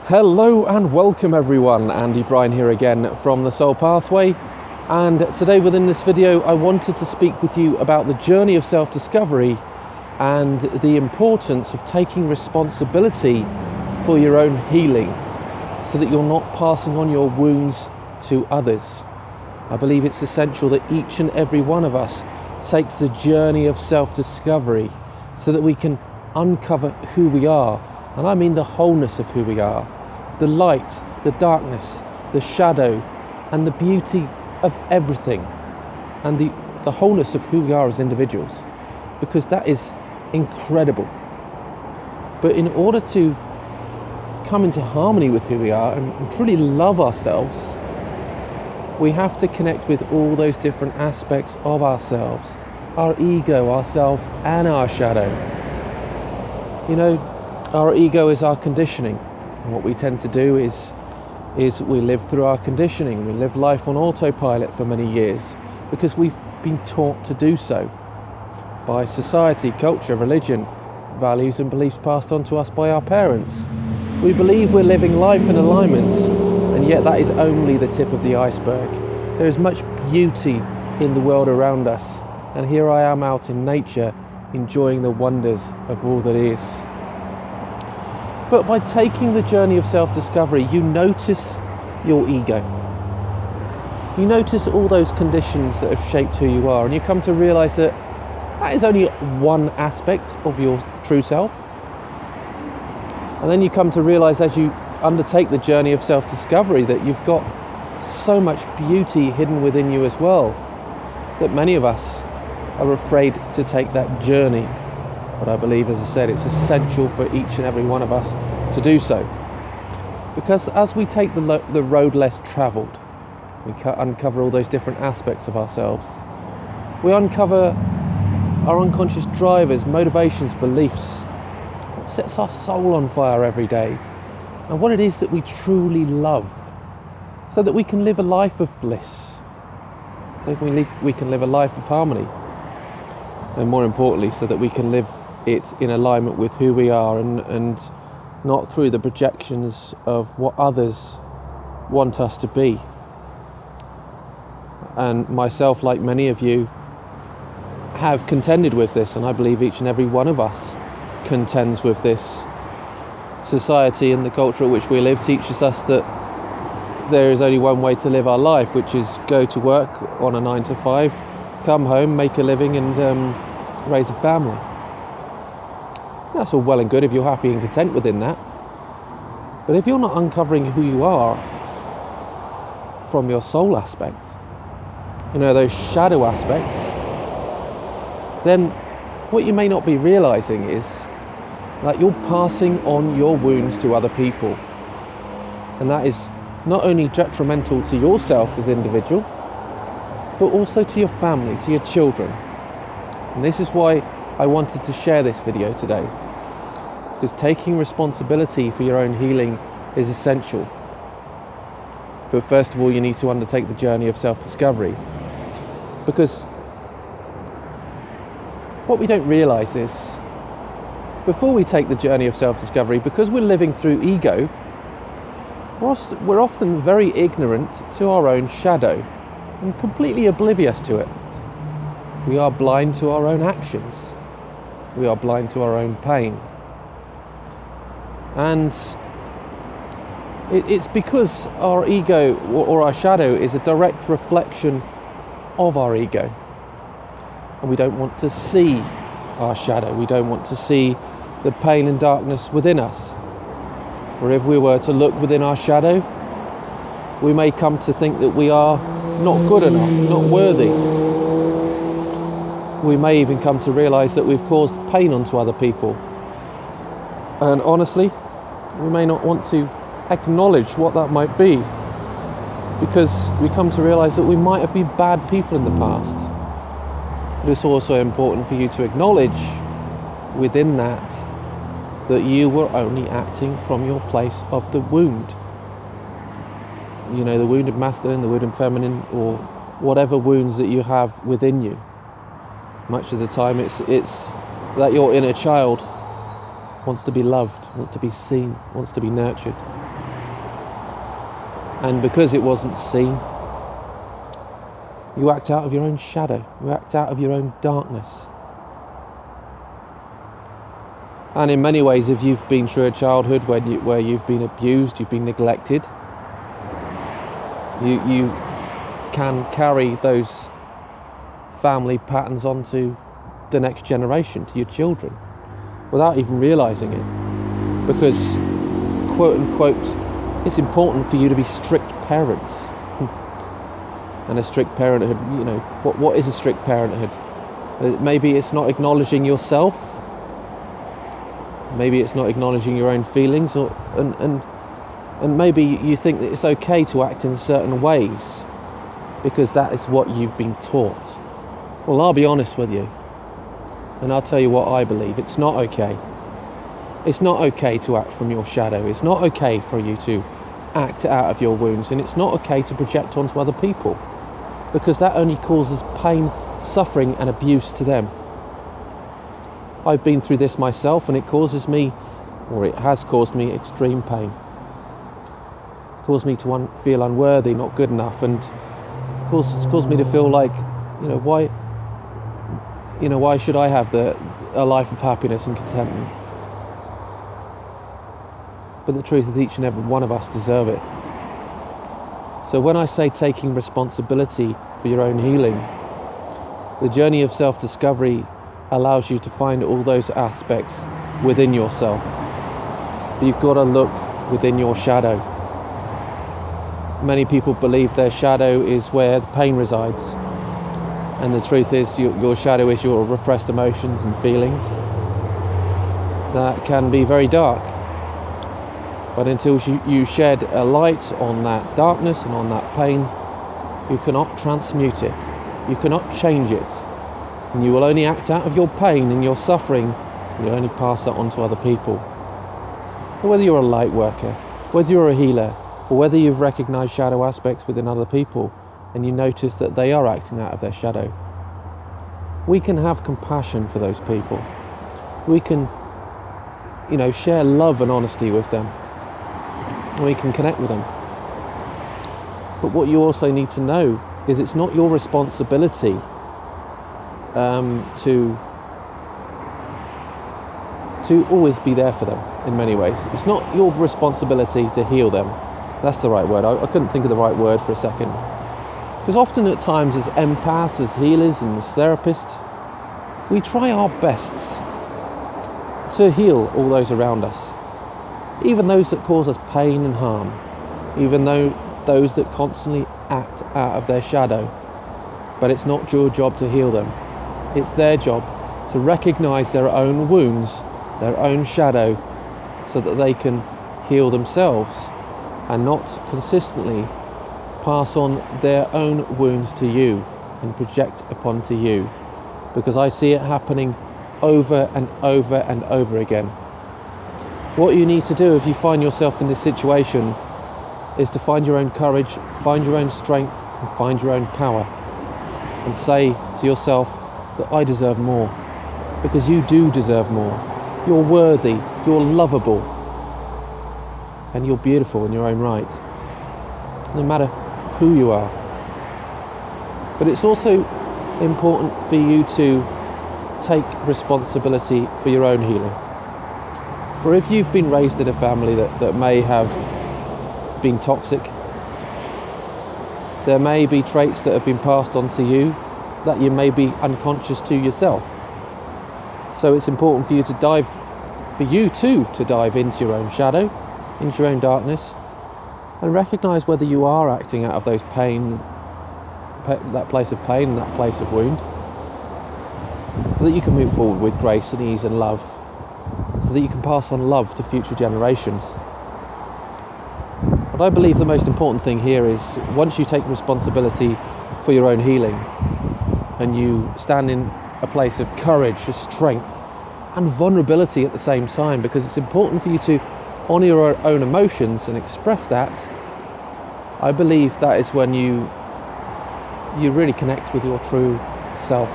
Hello and welcome everyone, Andy Bryan here again from The Soul Pathway, and today within this video I wanted to speak with you about the journey of self-discovery and the importance of taking responsibility for your own healing so that you're not passing on your wounds to others. I believe it's essential that each and every one of us takes the journey of self-discovery so that we can uncover who we are, and I mean the wholeness of who we are. The light, the darkness, the shadow, and the beauty of everything, and the wholeness of who we are as individuals, because that is incredible. But in order to come into harmony with who we are and truly love ourselves, we have to connect with all those different aspects of ourselves, our ego, ourself, and our shadow. You know, our ego is our conditioning. And what we tend to do is we live through our conditioning. We live life on autopilot for many years because we've been taught to do so by society, culture, religion, values and beliefs passed on to us by our parents. We believe we're living life in alignment, and yet that is only the tip of the iceberg. There is much beauty in the world around us, and here I am out in nature enjoying the wonders of all that is. But by taking the journey of self-discovery, you notice your ego. You notice all those conditions that have shaped who you are, and you come to realize that that is only one aspect of your true self. And then you come to realize, as you undertake the journey of self-discovery, that you've got so much beauty hidden within you as well, that many of us are afraid to take that journey. But I believe, as I said, it's essential for each and every one of us to do so. Because as we take the road less travelled, we uncover all those different aspects of ourselves. We uncover our unconscious drivers, motivations, beliefs, what sets our soul on fire every day, and what it is that we truly love, so that we can live a life of bliss, so we can live a life of harmony, and more importantly, so that we can live it in alignment with who we are and not through the projections of what others want us to be. And myself, like many of you, have contended with this, and I believe each and every one of us contends with this. Society and the culture at which we live teaches us that there is only one way to live our life, which is go to work on a 9 to 5, come home, make a living, and raise a family. That's all well and good if you're happy and content within that. But if you're not uncovering who you are from your soul aspect, you know, those shadow aspects, then what you may not be realizing is that you're passing on your wounds to other people. And that is not only detrimental to yourself as an individual, but also to your family, to your children. And this is why I wanted to share this video today, because taking responsibility for your own healing is essential. But first of all, you need to undertake the journey of self-discovery, because what we don't realize is, before we take the journey of self-discovery, because we're living through ego, we're often very ignorant to our own shadow and completely oblivious to it. We are blind to our own actions. We are blind to our own pain. And it's because our ego or our shadow is a direct reflection of our ego. And we don't want to see our shadow. We don't want to see the pain and darkness within us. Or if we were to look within our shadow, we may come to think that we are not good enough, not worthy. We may even come to realize that we've caused pain onto other people. And honestly, we may not want to acknowledge what that might be, because we come to realize that we might have been bad people in the past. But it's also important for you to acknowledge within that you were only acting from your place of the wound. You know, the wounded masculine, the wounded feminine, or whatever wounds that you have within you. Much of the time it's that your inner child wants to be loved, wants to be seen, wants to be nurtured. And because it wasn't seen, you act out of your own shadow. You act out of your own darkness. And in many ways, if you've been through a childhood where you've been abused, you've been neglected, you can carry those family patterns onto the next generation, to your children, without even realizing it. Because, quote unquote, it's important for you to be strict parents. And a strict parenthood, what is a strict parenthood? Maybe it's not acknowledging yourself. Maybe it's not acknowledging your own feelings, and maybe you think that it's okay to act in certain ways because that is what you've been taught. Well, I'll be honest with you, and I'll tell you what I believe. It's not okay. It's not okay to act from your shadow. It's not okay for you to act out of your wounds, and it's not okay to project onto other people, because that only causes pain, suffering, and abuse to them. I've been through this myself, and it causes me, or it has caused me, extreme pain. It caused me to feel unworthy, not good enough, and it's caused me to feel like, why should I have a life of happiness and contentment? But the truth is, each and every one of us deserve it. So when I say taking responsibility for your own healing, the journey of self-discovery allows you to find all those aspects within yourself. But you've got to look within your shadow. Many people believe their shadow is where the pain resides. And the truth is, your shadow is your repressed emotions and feelings. That can be very dark. But until you shed a light on that darkness and on that pain, you cannot transmute it. You cannot change it. And you will only act out of your pain and your suffering. You only pass that on to other people. But whether you're a light worker, whether you're a healer, or whether you've recognized shadow aspects within other people and you notice that they are acting out of their shadow, we can have compassion for those people. We can, share love and honesty with them. We can connect with them. But what you also need to know is it's not your responsibility to always be there for them in many ways. It's not your responsibility to heal them. That's the right word. I couldn't think of the right word for a second. Because often at times as empaths, as healers and as therapists, we try our best to heal all those around us. Even those that cause us pain and harm. Even those that constantly act out of their shadow. But it's not your job to heal them. It's their job to recognize their own wounds, their own shadow, so that they can heal themselves and not consistently pass on their own wounds to you and project upon to you. Because I see it happening over and over and over again. What you need to do if you find yourself in this situation is to find your own courage, find your own strength, and find your own power. And say to yourself that I deserve more. Because you do deserve more. You're worthy, you're lovable, and you're beautiful in your own right. No matter who you are. But it's also important for you to take responsibility for your own healing. For if you've been raised in a family that may have been toxic, there may be traits that have been passed on to you that you may be unconscious to yourself. So it's important for you to dive into your own shadow, into your own darkness, and recognize whether you are acting out of those pain, that place of pain and that place of wound, so that you can move forward with grace and ease and love, so that you can pass on love to future generations. But I believe the most important thing here is once you take responsibility for your own healing and you stand in a place of courage, of strength and vulnerability at the same time, because it's important for you to honour your own emotions and express that. I believe that is when you really connect with your true self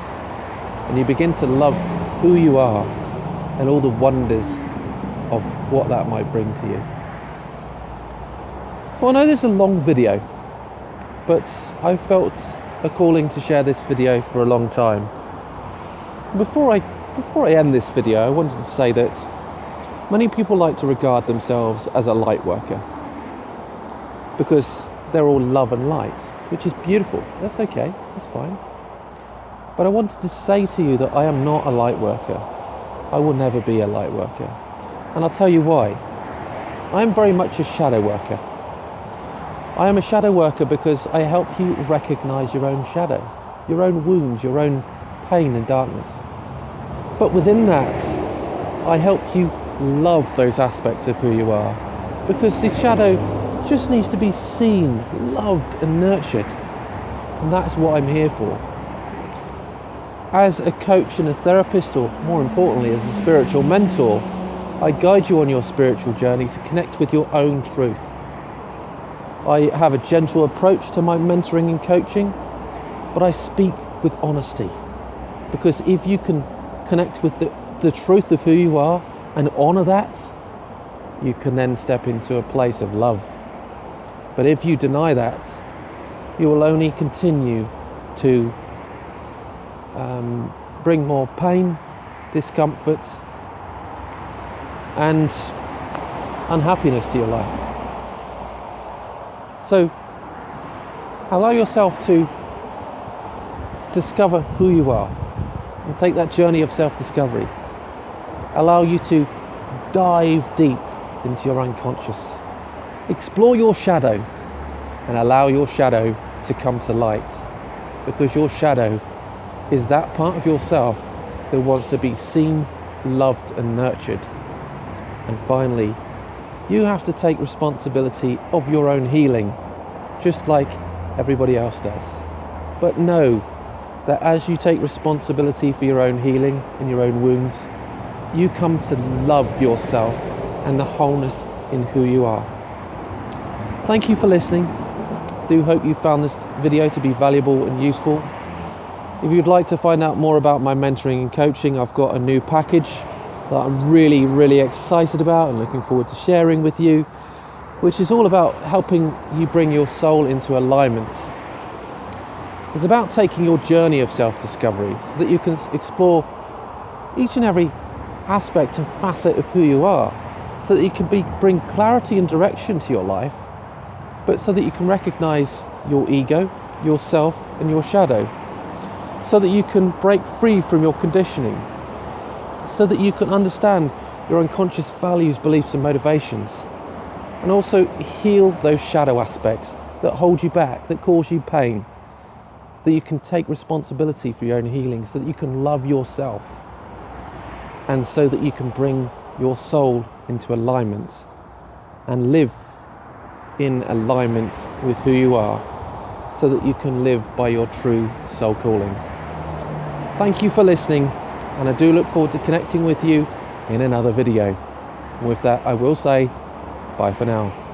and you begin to love who you are and all the wonders of what that might bring to you. So I know this is a long video, but I felt a calling to share this video for a long time. Before I end this video, I wanted to say that many people like to regard themselves as a light worker because they're all love and light, which is beautiful. That's okay, that's fine. But I wanted to say to you that I am not a light worker. I will never be a light worker. And I'll tell you why. I am very much a shadow worker. I am a shadow worker because I help you recognize your own shadow, your own wounds, your own pain and darkness. But within that, I help you love those aspects of who you are, because the shadow just needs to be seen, loved and nurtured. And that's what I'm here for. As a coach and a therapist, or more importantly as a spiritual mentor, I guide you on your spiritual journey to connect with your own truth. I have a gentle approach to my mentoring and coaching, but I speak with honesty, because if you can connect with the truth of who you are and honor that, you can then step into a place of love. But if you deny that, you will only continue to bring more pain, discomfort and unhappiness to your life. So allow yourself to discover who you are and take that journey of self-discovery. Allow you to dive deep into your unconscious. Explore your shadow and allow your shadow to come to light, because your shadow is that part of yourself that wants to be seen, loved and nurtured. And finally, you have to take responsibility of your own healing, just like everybody else does. But know that as you take responsibility for your own healing and your own wounds, you come to love yourself and the wholeness in who you are. Thank you for listening. I do hope you found this video to be valuable and useful. If you'd like to find out more about my mentoring and coaching, I've got a new package that I'm really excited about and looking forward to sharing with you, which is all about helping you bring your soul into alignment. It's about taking your journey of self-discovery so that you can explore each and every aspect and facet of who you are, so that you can bring clarity and direction to your life, but so that you can recognize your ego, yourself and your shadow, so that you can break free from your conditioning, so that you can understand your unconscious values, beliefs and motivations, and also heal those shadow aspects that hold you back, that cause you pain, so that you can take responsibility for your own healing, so that you can love yourself, and so that you can bring your soul into alignment and live in alignment with who you are, so that you can live by your true soul calling. Thank you for listening, and I do look forward to connecting with you in another video. And with that, I will say bye for now.